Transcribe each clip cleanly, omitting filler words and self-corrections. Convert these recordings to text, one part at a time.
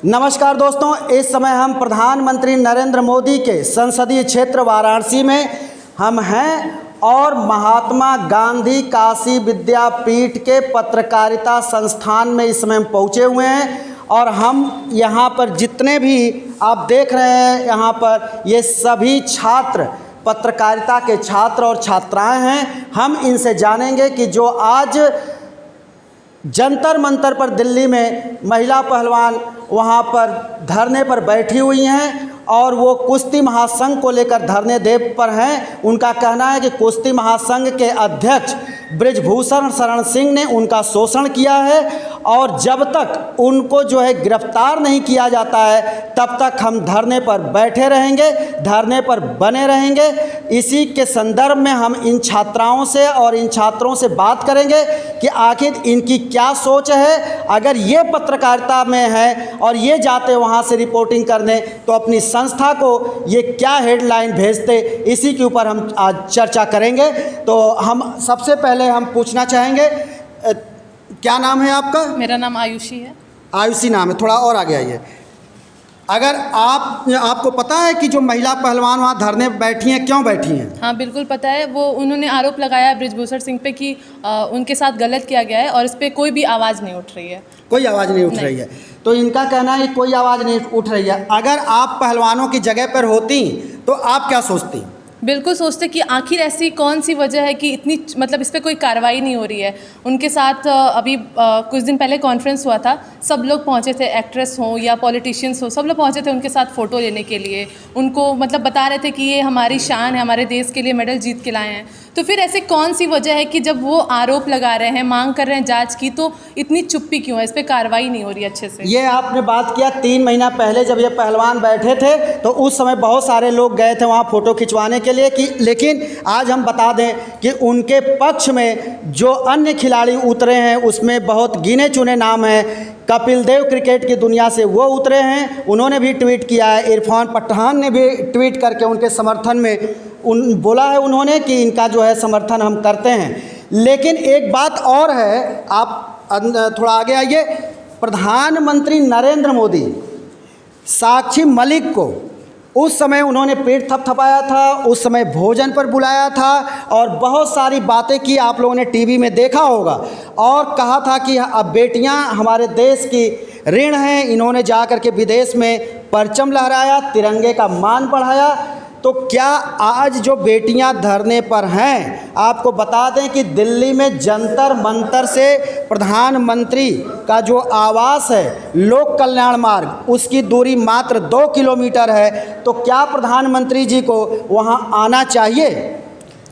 नमस्कार दोस्तों, इस समय हम प्रधानमंत्री नरेंद्र मोदी के संसदीय क्षेत्र वाराणसी में हम हैं और महात्मा गांधी काशी विद्यापीठ के पत्रकारिता संस्थान में इस समय हम पहुँचे हुए हैं। और हम यहाँ पर जितने भी आप देख रहे हैं यहाँ पर ये सभी छात्र पत्रकारिता के छात्र और छात्राएं हैं। हम इनसे जानेंगे कि जो आज जंतर मंतर पर दिल्ली में महिला पहलवान वहाँ पर धरने पर बैठी हुई हैं और वो कुश्ती महासंघ को लेकर धरने दे पर हैं। उनका कहना है कि कुश्ती महासंघ के अध्यक्ष बृजभूषण शरण सिंह ने उनका शोषण किया है और जब तक उनको जो है गिरफ्तार नहीं किया जाता है तब तक हम धरने पर बैठे रहेंगे, धरने पर बने रहेंगे। इसी के संदर्भ में हम इन छात्राओं से और इन छात्रों से बात करेंगे कि आखिर इनकी क्या सोच है। अगर ये पत्रकारिता में है और ये जाते वहाँ से रिपोर्टिंग करने तो अपनी संस्था को ये क्या हेडलाइन भेजते, इसी के ऊपर हम आज चर्चा करेंगे। तो हम सबसे पहले हम पूछना चाहेंगे, क्या नाम है आपका? मेरा नाम आयुषी है। आयुषी नाम है, थोड़ा और आगे आइए। अगर आपको पता है कि जो महिला पहलवान वहाँ धरने बैठी हैं, क्यों बैठी हैं? हाँ बिल्कुल पता है। वो उन्होंने आरोप लगाया है बृजभूषण सिंह पे कि उनके साथ गलत किया गया है और इस पर कोई भी आवाज़ नहीं उठ रही है। कोई आवाज़ नहीं उठ रही है। तो इनका कहना है कि कोई आवाज़ नहीं उठ रही है। अगर आप पहलवानों की जगह पर होती तो आप क्या सोचती? बिल्कुल सोचते कि आखिर ऐसी कौन सी वजह है कि इतनी मतलब इस पर कोई कार्रवाई नहीं हो रही है। उनके साथ अभी कुछ दिन पहले कॉन्फ्रेंस हुआ था, सब लोग पहुंचे थे, एक्ट्रेस हों या पॉलिटिशियंस हो, सब लोग पहुंचे थे उनके साथ फ़ोटो लेने के लिए। उनको मतलब बता रहे थे कि ये हमारी शान है, हमारे देश के लिए मेडल जीत के लाए हैं। तो फिर ऐसे कौन सी वजह है कि जब वो आरोप लगा रहे हैं, मांग कर रहे हैं जाँच की, तो इतनी चुप्पी क्यों है, इस पर कार्रवाई नहीं हो रही अच्छे से? ये आपने बात किया 3 महीना पहले जब ये पहलवान बैठे थे तो उस समय बहुत सारे लोग गए थे वहाँ फ़ोटो खिंचवाने के लिए कि लेकिन आज हम बता दें कि उनके पक्ष में जो अन्य खिलाड़ी उतरे हैं उसमें बहुत गिने चुने नाम हैं। कपिल देव क्रिकेट की दुनिया से वो उतरे हैं, उन्होंने भी ट्वीट किया है। इरफान पठान ने भी ट्वीट करके उनके समर्थन में बोला है उन्होंने कि इनका जो है समर्थन हम करते हैं। लेकिन एक बात और है, आप थोड़ा आगे आइए। प्रधानमंत्री नरेंद्र मोदी साक्षी मलिक को उस समय उन्होंने पेट थपथपाया था, उस समय भोजन पर बुलाया था और बहुत सारी बातें की, आप लोगों ने टीवी में देखा होगा। और कहा था कि अब बेटियां हमारे देश की ऋण हैं। इन्होंने जा कर के विदेश में परचम लहराया, तिरंगे का मान बढ़ाया। तो क्या आज जो बेटियां धरने पर हैं, आपको बता दें कि दिल्ली में जंतर मंतर से प्रधानमंत्री का जो आवास है लोक कल्याण मार्ग, उसकी दूरी मात्र 2 किलोमीटर है। तो क्या प्रधानमंत्री जी को वहां आना चाहिए?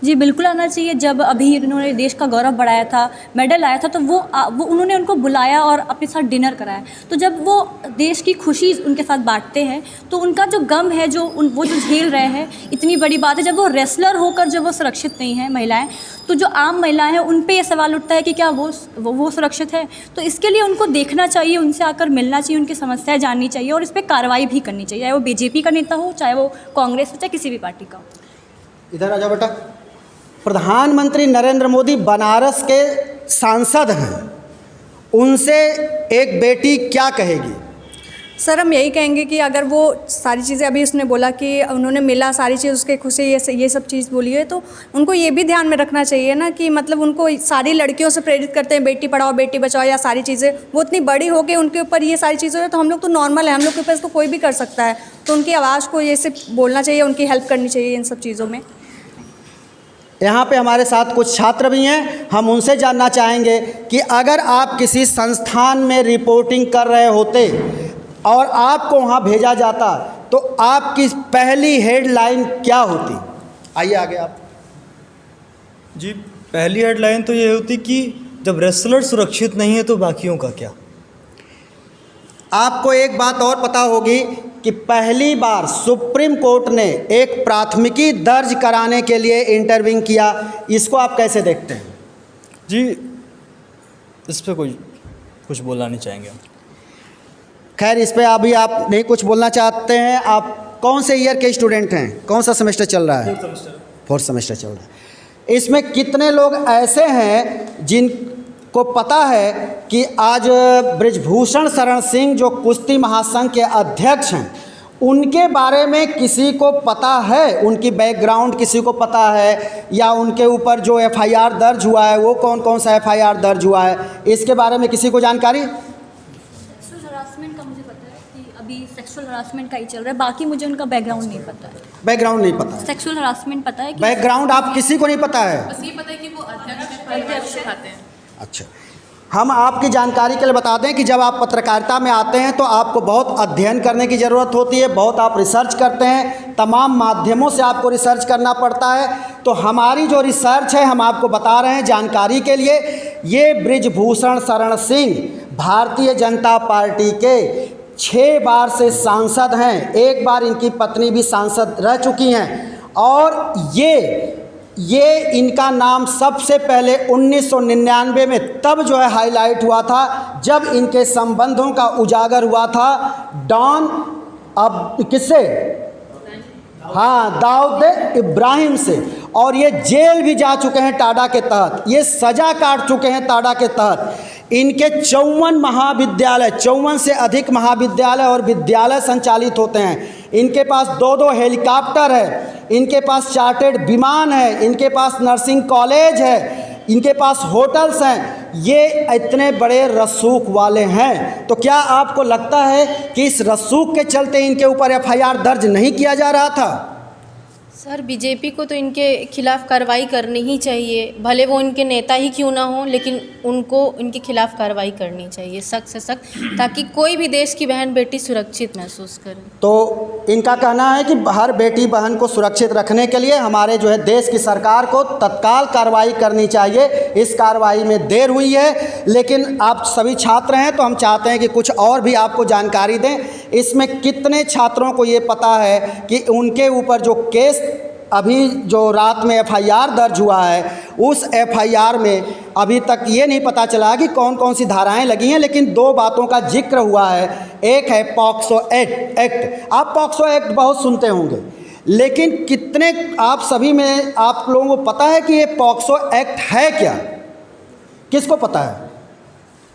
जी बिल्कुल आना चाहिए। जब अभी इन्होंने देश का गौरव बढ़ाया था, मेडल आया था, तो वो उन्होंने उनको बुलाया और अपने साथ डिनर कराया। तो जब वो देश की खुशी उनके साथ बांटते हैं तो उनका जो गम है, वो जो झेल रहे हैं, इतनी बड़ी बात है। जब वो रेसलर होकर जब वो सुरक्षित नहीं है महिलाएं, तो जो आम महिलाएं हैं उन पे ये सवाल उठता है कि क्या वो सुरक्षित है। तो इसके लिए उनको देखना चाहिए, उनसे आकर मिलना चाहिए, उनकी समस्याएं जाननी चाहिए और इस पर कार्रवाई भी करनी चाहिए, चाहे वो बीजेपी का नेता हो, चाहे वो कांग्रेस हो, चाहे किसी भी पार्टी का हो। इधर आ जाओ बेटा। प्रधानमंत्री नरेंद्र मोदी बनारस के सांसद हैं, उनसे एक बेटी क्या कहेगी? सर हम यही कहेंगे कि अगर वो सारी चीज़ें अभी उसने बोला कि उन्होंने मिला, सारी चीज़ उसके खुशी ये सब चीज़ बोली है, तो उनको ये भी ध्यान में रखना चाहिए ना कि मतलब उनको सारी लड़कियों से प्रेरित करते हैं बेटी पढ़ाओ बेटी बचाओ या सारी चीज़ें, वो इतनी बड़ी हो के उनके ऊपर ये सारी चीज़ें, तो हम लोग तो नॉर्मल है, हम लोग के ऊपर इसको कोई भी कर सकता है। तो उनकी आवाज़ को ये से बोलना चाहिए, उनकी हेल्प करनी चाहिए इन सब चीज़ों में। यहाँ पे हमारे साथ कुछ छात्र भी हैं, हम उनसे जानना चाहेंगे कि अगर आप किसी संस्थान में रिपोर्टिंग कर रहे होते और आपको वहाँ भेजा जाता तो आपकी पहली हेडलाइन क्या होती? आइए आगे आप। जी पहली हेडलाइन तो ये होती कि जब रेसलर सुरक्षित नहीं है तो बाकियों का क्या। आपको एक बात और पता होगी कि पहली बार सुप्रीम कोर्ट ने एक प्राथमिकी दर्ज कराने के लिए इंटरव्यू किया, इसको आप कैसे देखते हैं? जी इस पर कुछ बोलना नहीं चाहेंगे। खैर इस पे अभी आप नहीं कुछ बोलना चाहते हैं। आप कौन से ईयर के स्टूडेंट हैं? कौन सा सेमेस्टर चल रहा है? 4th सेमेस्टर चल रहा है। इसमें कितने लोग ऐसे हैं को पता है कि आज बृजभूषण शरण सिंह जो कुश्ती महासंघ के अध्यक्ष हैं, उनके बारे में किसी को पता है? उनकी बैकग्राउंड किसी को पता है? या उनके ऊपर जो एफआईआर दर्ज हुआ है वो कौन कौन सा एफआईआर दर्ज हुआ है, इसके बारे में किसी को जानकारी? सेक्सुअल हरासमेंट का मुझे पता है कि अभी सेक्सुअल हरासमेंट का ही चल रहा है, बाकी मुझे उनका बैकग्राउंड नहीं पता है। बैकग्राउंड नहीं पता है? सेक्सुअल हरासमेंट पता है कि बैकग्राउंड आप किसी को नहीं पता है? बस ये पता है कि वो अध्यक्ष सिखाते हैं। अच्छा, हम आपकी जानकारी के लिए बता दें कि जब आप पत्रकारिता में आते हैं तो आपको बहुत अध्ययन करने की ज़रूरत होती है, बहुत आप रिसर्च करते हैं, तमाम माध्यमों से आपको रिसर्च करना पड़ता है। तो हमारी जो रिसर्च है हम आपको बता रहे हैं जानकारी के लिए। ये बृजभूषण शरण सिंह भारतीय जनता पार्टी के 6 बार से सांसद हैं, 1 बार इनकी पत्नी भी सांसद रह चुकी हैं। और ये इनका नाम सबसे पहले 1999 में तब जो है हाईलाइट हुआ था जब इनके संबंधों का उजागर हुआ था डॉन, अब किससे? हाँ, दाऊद इब्राहिम से। और ये जेल भी जा चुके हैं टाडा के तहत, ये सज़ा काट चुके हैं टाडा के तहत। इनके 54 महाविद्यालय, 54 से अधिक महाविद्यालय और विद्यालय संचालित होते हैं। इनके पास 2-2 हेलीकॉप्टर है, इनके पास चार्टर्ड विमान है, इनके पास नर्सिंग कॉलेज है, इनके पास होटल्स हैं। ये इतने बड़े रसूख वाले हैं, तो क्या आपको लगता है कि इस रसूख के चलते इनके ऊपर एफआईआर दर्ज नहीं किया जा रहा था? सर, बीजेपी को तो इनके खिलाफ़ कार्रवाई करनी ही चाहिए, भले वो इनके नेता ही क्यों ना हो, लेकिन उनको इनके खिलाफ़ कार्रवाई करनी चाहिए सख्त से सख्त, ताकि कोई भी देश की बहन बेटी सुरक्षित महसूस करे। तो इनका कहना है कि हर बेटी बहन को सुरक्षित रखने के लिए हमारे जो है देश की सरकार को तत्काल कार्रवाई करनी चाहिए। इस कार्रवाई में देर हुई है, लेकिन आप सभी छात्र हैं तो हम चाहते हैं कि कुछ और भी आपको जानकारी दें। इसमें कितने छात्रों को ये पता है कि उनके ऊपर जो केस अभी जो रात में एफआईआर दर्ज हुआ है, उस एफआईआर में अभी तक ये नहीं पता चला कि कौन कौन सी धाराएं लगी हैं, लेकिन 2 बातों का जिक्र हुआ है। एक है पॉक्सो एक्ट। आप पॉक्सो एक्ट बहुत सुनते होंगे, लेकिन कितने आप सभी में आप लोगों को पता है कि ये पॉक्सो एक्ट है क्या? किसको पता है?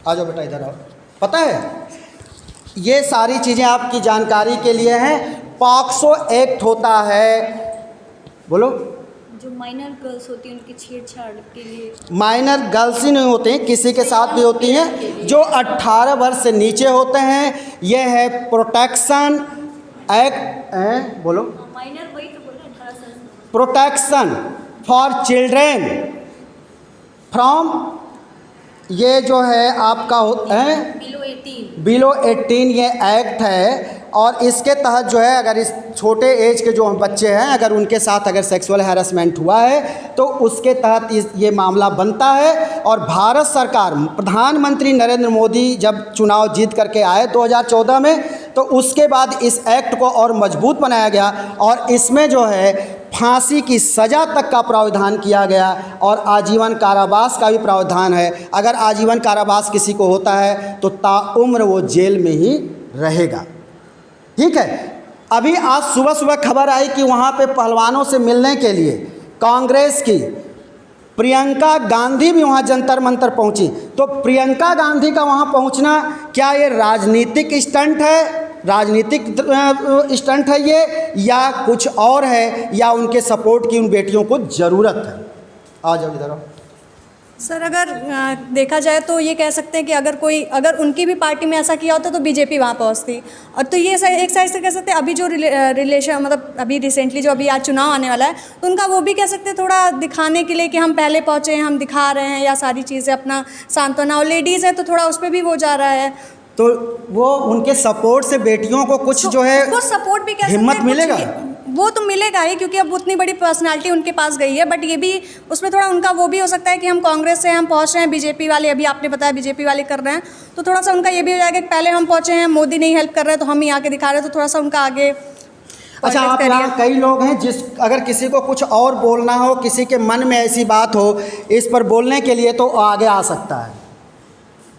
आ जाओ बेटा, इधर आओ। पता है? ये सारी चीज़ें आपकी जानकारी के लिए हैं। पॉक्सो एक्ट होता है, बोलो, जो माइनर गर्ल्स होती हैं उनकी छेड़छाड़ के लिए। माइनर गर्ल्स ही नहीं होते हैं, किसी के साथ भी होती हैं, जो 18 वर्ष से नीचे होते हैं। यह है प्रोटेक्शन एक्ट, बोलो, माइनर वही तो बोल रहे हैं, 18 साल। प्रोटेक्शन फॉर चिल्ड्रेन फ्रॉम, ये जो है आपका है बिलो 18 ये एक्ट है। और इसके तहत जो है अगर इस छोटे एज के जो बच्चे हैं अगर उनके साथ अगर सेक्सुअल हैरेसमेंट हुआ है तो उसके तहत ये मामला बनता है। और भारत सरकार, प्रधानमंत्री नरेंद्र मोदी जब चुनाव जीत करके आए 2014 में, तो उसके बाद इस एक्ट को और मजबूत बनाया गया और इसमें जो है फांसी की सज़ा तक का प्रावधान किया गया और आजीवन कारावास का भी प्रावधान है। अगर आजीवन कारावास किसी को होता है तो ताउम्र वो जेल में ही रहेगा। ठीक है। अभी आज सुबह सुबह खबर आई कि वहाँ पे पहलवानों से मिलने के लिए कांग्रेस की प्रियंका गांधी भी वहाँ जंतर मंतर पहुँची। तो प्रियंका गांधी का वहाँ पहुँचना क्या ये राजनीतिक स्टंट है, राजनीतिक स्टंट है ये, या कुछ और है, या उनके सपोर्ट की उन बेटियों को ज़रूरत है? आ जाओ इधर आओ। सर, अगर देखा जाए तो ये कह सकते हैं कि अगर उनकी भी पार्टी में ऐसा किया होता तो बीजेपी वहाँ पहुँचती। और तो ये एक साइड से कह सकते हैं अभी जो रिलेशन मतलब अभी रिसेंटली जो अभी आज चुनाव आने वाला है तो उनका वो भी कह सकते हैं थोड़ा दिखाने के लिए कि हम पहले पहुँचे हैं, हम दिखा रहे हैं या सारी चीज़ें अपना सांत्वना। और लेडीज़ हैं तो थोड़ा उस पर भी वो जा रहा है, तो वो उनके सपोर्ट से बेटियों को कुछ जो है कुछ सपोर्ट भी कह हिम्मत सकते हैं, मिलेगा। वो तो मिलेगा ही क्योंकि अब उतनी बड़ी पर्सनालिटी उनके पास गई है। बट ये भी उसमें थोड़ा उनका वो भी हो सकता है कि हम कांग्रेस से हम पहुंच रहे हैं, बीजेपी वाले अभी आपने बताया बीजेपी वाले कर रहे हैं, तो थोड़ा सा उनका ये भी हो जाएगा कि पहले हम पहुंचे हैं, मोदी नहीं हेल्प कर रहे हैं तो हम ही आके दिखा रहे हैं, तो थोड़ा सा उनका आगे। अच्छा, आप यहाँ कई लोग हैं अगर किसी को कुछ और बोलना हो, किसी के मन में ऐसी बात हो इस पर बोलने के लिए, तो आगे आ सकता है।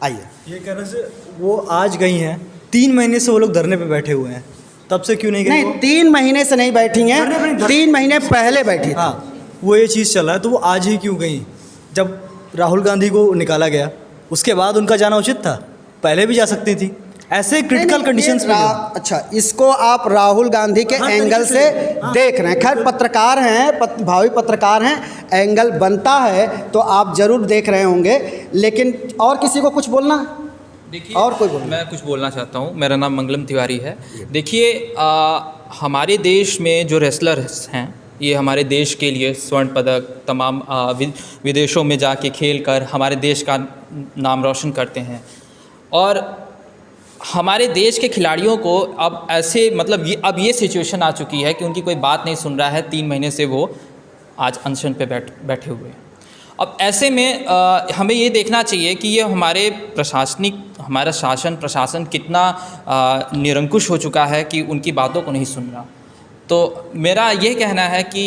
आइए। ये कहने से वो आज गई हैं, 3 महीने से वो लोग धरने पे बैठे हुए हैं, तब से क्यों नहीं गई? नहीं, 3 महीने से नहीं बैठी हैं, 3 महीने पहले बैठी थी। हाँ, वो ये चीज़ चल रहा है, तो वो आज ही क्यों गई? जब राहुल गांधी को निकाला गया उसके बाद उनका जाना उचित था, पहले भी जा सकती थी। ऐसे क्रिटिकल कंडीशंस में अच्छा, इसको आप राहुल गांधी के एंगल से देख रहे हैं। खैर पत्रकार हैं, भावी पत्रकार हैं, एंगल बनता है तो आप ज़रूर देख रहे होंगे। लेकिन और किसी को कुछ बोलना? देखिए, और कोई बोलना? मैं कुछ बोलना चाहता हूँ। मेरा नाम मंगलम तिवारी है। देखिए, हमारे देश में जो रेसलर्स हैं, ये हमारे देश के लिए स्वर्ण पदक, तमाम विदेशों में जाके खेल कर हमारे देश का नाम रोशन करते हैं। और हमारे देश के खिलाड़ियों को अब ऐसे मतलब अब ये सिचुएशन आ चुकी है कि उनकी कोई बात नहीं सुन रहा है। 3 महीने से वो आज अनशन पे बैठे हुए हैं। अब ऐसे में हमें ये देखना चाहिए कि ये हमारा शासन प्रशासन कितना निरंकुश हो चुका है कि उनकी बातों को नहीं सुन रहा। तो मेरा ये कहना है कि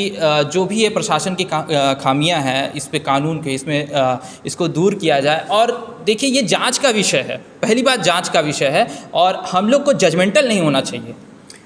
जो भी ये प्रशासन की खामियां हैं, इस पे कानून के इसको दूर किया जाए। और देखिए, ये जांच का विषय है, पहली बात जांच का विषय है, और हम लोग को जजमेंटल नहीं होना चाहिए।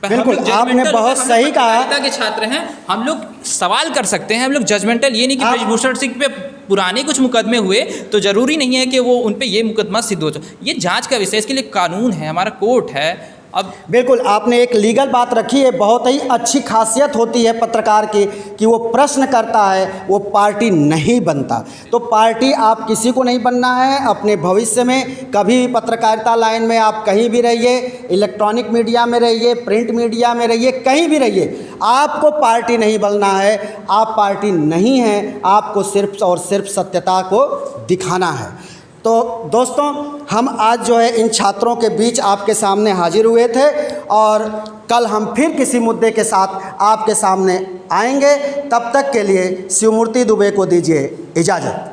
बिल्कुल, आपने बहुत सही कहा। के छात्र हैं, हम लोग सवाल कर सकते हैं, हम लोग जजमेंटल ये नहीं कि ब्रजभूषण सिंह पे पुराने कुछ मुकदमे हुए तो ज़रूरी नहीं है कि वो उन पे ये मुकदमा सिद्ध हो जाए। ये जांच का विषय, इसके लिए कानून है, हमारा कोर्ट है। अब बिल्कुल आपने एक लीगल बात रखी है। बहुत ही अच्छी खासियत होती है पत्रकार की कि वो प्रश्न करता है, वो पार्टी नहीं बनता। तो पार्टी आप किसी को नहीं बनना है। अपने भविष्य में कभी भी पत्रकारिता लाइन में आप कहीं भी रहिए, इलेक्ट्रॉनिक मीडिया में रहिए, प्रिंट मीडिया में रहिए, कहीं भी रहिए, आपको पार्टी नहीं बनना है। आप पार्टी नहीं हैं, आपको सिर्फ और सिर्फ सत्यता को दिखाना है। तो दोस्तों, हम आज जो है इन छात्रों के बीच आपके सामने हाजिर हुए थे, और कल हम फिर किसी मुद्दे के साथ आपके सामने आएंगे। तब तक के लिए शिवमूर्ति दुबे को दीजिए इजाज़त।